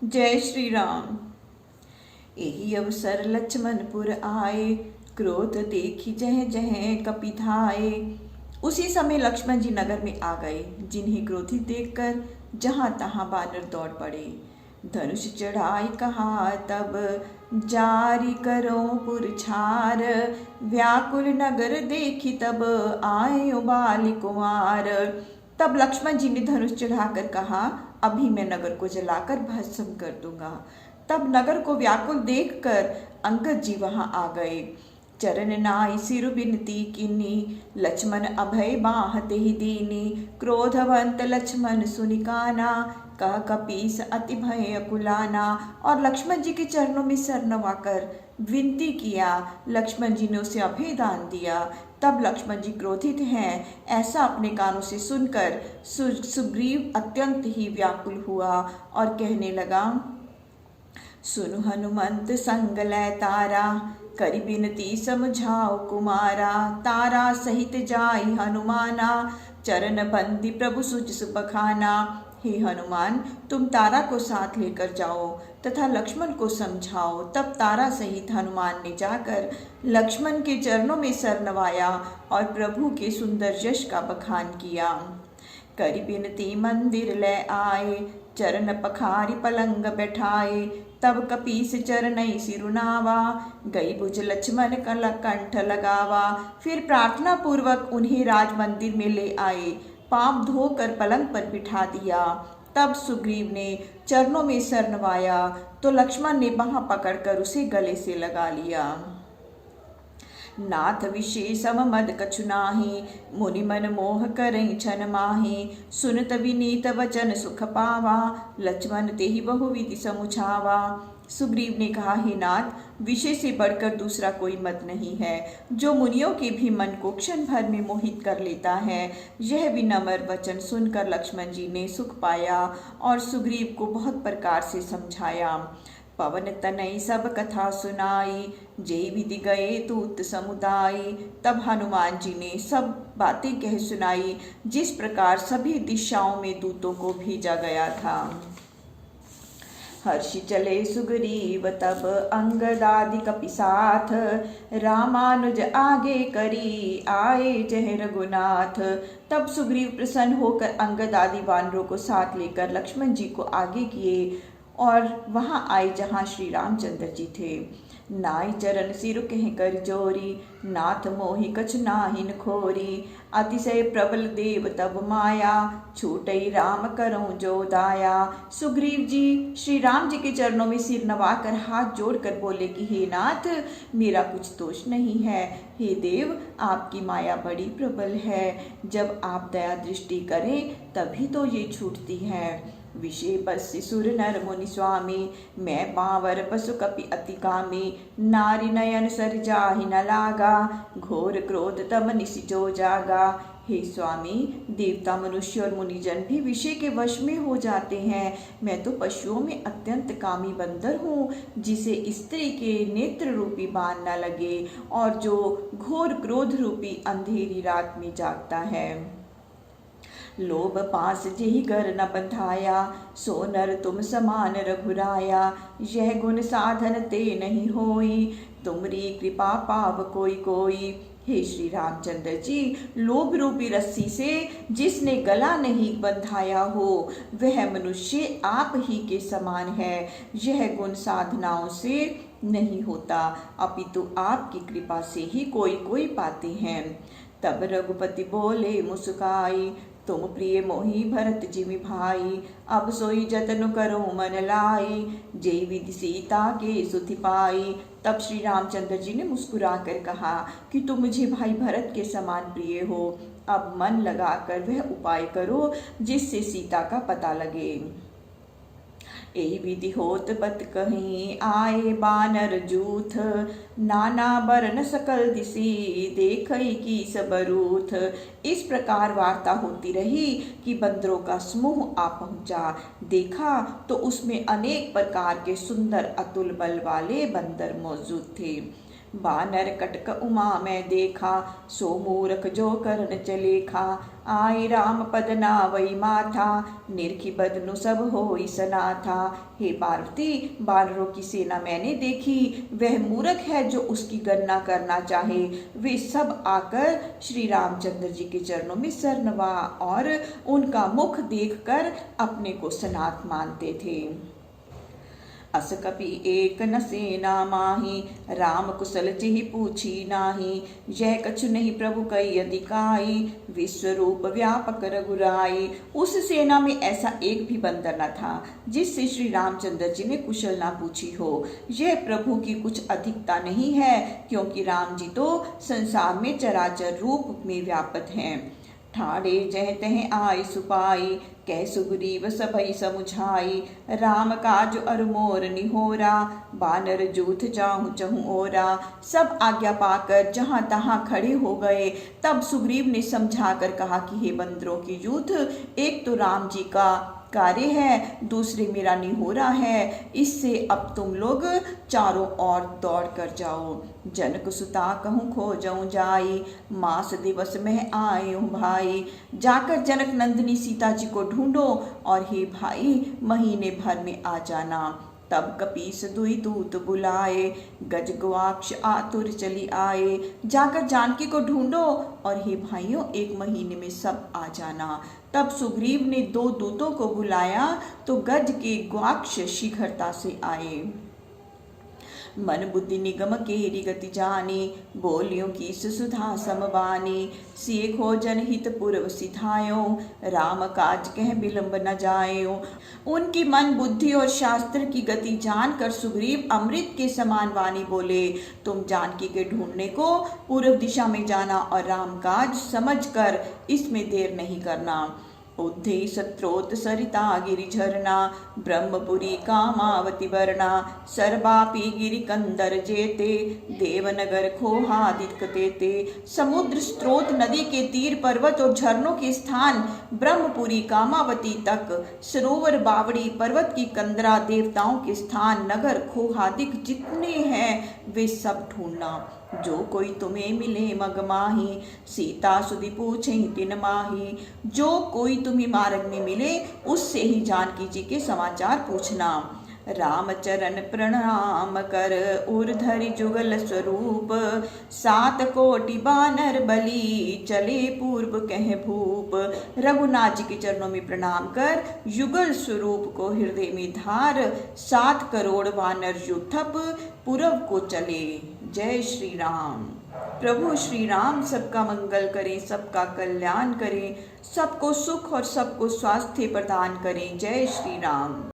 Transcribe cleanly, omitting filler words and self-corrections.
जय श्री राम। एहि अवसर लक्ष्मणपुर आए, क्रोध देखी जह जह कपि धाये। उसी समय लक्ष्मण जी नगर में आ गए, जिन्हें क्रोधित देखकर जहां तहां बानर दौड़ पड़े। धनुष चढ़ाई कहा तब जारी करो पुरछार, व्याकुल नगर देखी तब आए बाल कुमार। तब लक्ष्मण जी ने धनुष चढ़ाकर कहा, अभी मैं नगर को जलाकर भस्म कर दूंगा। तब नगर को व्याकुल देखकर अंगद जी वहां आ गए। चरण नाई सिर बिनती किन्नी, लक्ष्मण अभय बाहते ही दीनी। क्रोधवंत लक्ष्मण सुनि काना, कह कपीस अति भय अकुलाना। और लक्ष्मण जी के चरणों में सर नवाकर विनती किया। लक्ष्मण जी ने उसे अभय दान दिया। तब लक्ष्मण जी क्रोधित हैं ऐसा अपने कानों से सुनकर सुग्रीव अत्यंत ही व्याकुल हुआ और कहने लगा, सुनु हनुमंत संग लै तारा, करि बिनती समझाओ कुमारा। तारा सहित जाई हनुमाना, चरण बंदी प्रभु सुज सुबखाना। हे हनुमान, तुम तारा को साथ लेकर जाओ तथा लक्ष्मण को समझाओ। तब तारा सहित हनुमान ने जाकर लक्ष्मण के चरणों में सर नवाया और प्रभु के सुंदर यश का बखान किया। करि बिनती मंदिर ले आए, चरण पखारी पलंग बैठाए। तब कपीस चरणई सिरुनावा, गई भुज लक्ष्मण कल कंठ लगावा। फिर प्रार्थना पूर्वक उन्हें राज मंदिर में ले आए, पांव धोकर पलंग पर बिठा दिया। तब सुग्रीव ने चरणों में सर नवाया तो लक्ष्मण ने बांह पकड़कर उसे गले से लगा लिया। नाथ विशेषम मद कछु नाहि, मुनि मन मोह करई छन माहि। सुनत विनीत वचन सुख पावा, लक्ष्मण तेहि बहुविधि समुझावा। सुग्रीव ने कहा, हे नाथ, विषय से बढ़कर दूसरा कोई मत नहीं है, जो मुनियों के भी मन को क्षण भर में मोहित कर लेता है। यह विनम्र वचन सुनकर लक्ष्मण जी ने सुख पाया और सुग्रीव को बहुत प्रकार से समझाया। पवन तनय सब कथा सुनाई, जय विधि गए दूत समुदाय। तब हनुमान जी ने सब बातें कह सुनाई, जिस प्रकार सभी दिशाओं में दूतों को भेजा गया था। हर्षि चले सुग्रीव तब अंगदादि कपि साथ, रामानुज आगे करी आए जय रघुनाथ। तब सुग्रीव प्रसन्न होकर अंगद आदि वानरों को साथ लेकर लक्ष्मण जी को आगे किए और वहां आए जहां श्री रामचंद्र जी थे। नाई चरण सिर कह कर जोरी, नाथ मोहि कछु नाहिन खोरी। अतिशय प्रबल देव तब माया, छूटई राम करऊं जो दाया। सुग्रीव जी श्री राम जी के चरणों में सिर नवाकर हाथ जोड़कर बोले कि हे नाथ, मेरा कुछ दोष नहीं है। हे देव, आपकी माया बड़ी प्रबल है, जब आप दया दृष्टि करें तभी तो ये छूटती है। विषय बस्य सुर नर मुनि स्वामी, मैं बावर पशु कपि अति कामी। नारी नयन सर जाहि न लागा, घोर क्रोध तम निशि जो जागा। हे स्वामी, देवता मनुष्य और मुनिजन भी विषय के वश में हो जाते हैं। मैं तो पशुओं में अत्यंत कामी बंदर हूँ, जिसे स्त्री के नेत्र रूपी बाण न लगे और जो घोर क्रोध रूपी अंधेरी रात में जागता है। लोभ पास जेहि घर न बंधाया, सो नर तुम समान रघुराया। यह गुण साधन ते नहीं होई, तुमरी कृपा पाव कोई कोई। हे श्री रामचंद्र जी, लोभ रूपी रस्सी से जिसने गला नहीं बंधाया हो, वह मनुष्य आप ही के समान है। यह गुण साधनाओं से नहीं होता, अपितु आपकी कृपा से ही कोई कोई पाते हैं। तब रघुपति बोले मुस्काई, तुम प्रिय मोहि भरत जिमि भाई। अब सोई जतन करो मन लाई, जय विधि सीता के सुधि पाई। तब श्री रामचंद्र जी ने मुस्कुराकर कहा कि तुम मुझे भाई भरत के समान प्रिय हो। अब मन लगाकर वह उपाय करो जिससे सीता का पता लगे। एहि विधि होत बत कहीं आए बानर जूथ, नाना बरन सकल दिसी देखई की सबरूथ। इस प्रकार वार्ता होती रही कि बंदरों का समूह आ पहुंचा। देखा तो उसमें अनेक प्रकार के सुंदर अतुल बल वाले बंदर मौजूद थे। बानर कटक उमा में देखा, सो मूरख जो करन चलेखा। आए राम पद नावई माथा, निरखी बदनु सब होई सनाथा। हे पार्वती, वानरों की सेना मैंने देखी, वह मूर्ख है जो उसकी गणना करना चाहे। वे सब आकर श्री रामचंद्र जी के चरणों में सर नवा और उनका मुख देखकर अपने को सनाथ मानते थे। अस कपि एक न सेना माही, राम कुशल जिहि पूछी नाही। यह कछु नहीं प्रभु कई अधिकाई, विश्व रूप व्यापक रघुराई। उस सेना में ऐसा एक भी बंदर न था जिससे श्री रामचंद्र जी ने कुशल ना पूछी हो। यह प्रभु की कुछ अधिकता नहीं है, क्योंकि राम जी तो संसार में चराचर रूप में व्यापक हैं। ठाड़े जह तह आय सुपाई, कह सुग्रीव सबई समुझाई। राम काज अर मोर निहोरा, बानर जूथ जाहु चहु ओरा। सब आज्ञा पाकर जहां तहां खड़े हो गए। तब सुग्रीव ने समझाकर कहा कि हे बंदरों की यूथ, एक तो राम जी का कार्य है, दूसरे मेरा निहोरा है। इससे अब तुम लोग चारों ओर दौड़ कर जाओ। जनक सुता कहूँ खो जाऊँ जाई, मास दिवस में आए हूँ भाई। जाकर जनक नंदिनी सीता जी को ढूंढो और हे भाई महीने भर में आ जाना। तब कपीस दुई दूत बुलाए, गज गवाक्ष आतुर चली आए। जाकर जानकी को ढूंढो और हे भाइयों एक महीने में सब आ जाना। तब सुग्रीव ने दो दूतों को बुलाया तो गज के ग्वाक्ष शीघ्रता से आए। मन बुद्धि निगम केरी गति जानी, बोलियों की सुधा समबानी। सिए खोजन हित पूर्व सिधायो, राम काज कह विलंब न जायो। उनकी मन बुद्धि और शास्त्र की गति जानकर सुग्रीव अमृत के समान वाणी बोले, तुम जानकी के ढूंढने को पूर्व दिशा में जाना और राम काज समझकर इसमें देर नहीं करना। उद्धे सत्रोत सरिता गिरि झरना, ब्रह्मपुरी कामावती वर्णा। सर्वापि गिरि कंदर जेते, देवनगर खोहादिक तेते। समुद्र स्रोत नदी के तीर पर्वत और झरनों के स्थान ब्रह्मपुरी कामावती तक, सरोवर बावड़ी पर्वत की कंदरा देवताओं के स्थान नगर खोहादिक जितने हैं वे सब ढूंढना। जो कोई तुम्हें मिले मग माही, सीता सुधि पूछे तिन माही। जो कोई तुम्हें मार्ग में मिले उससे ही जानकी जी के समाचार पूछना। रामचरण प्रणाम कर उर्धरि जुगल स्वरूप, 7 कोटि बानर बली चले पूर्व कह भूप। रघुनाथ जी के चरणों में प्रणाम कर युगल स्वरूप को हृदय में धार, 7 करोड़ वानर युद्धप पूर्व को चले। जय श्री राम। प्रभु श्री राम सबका मंगल करें, सबका कल्याण करें, सबको सुख और सबको स्वास्थ्य प्रदान करें। जय श्री राम।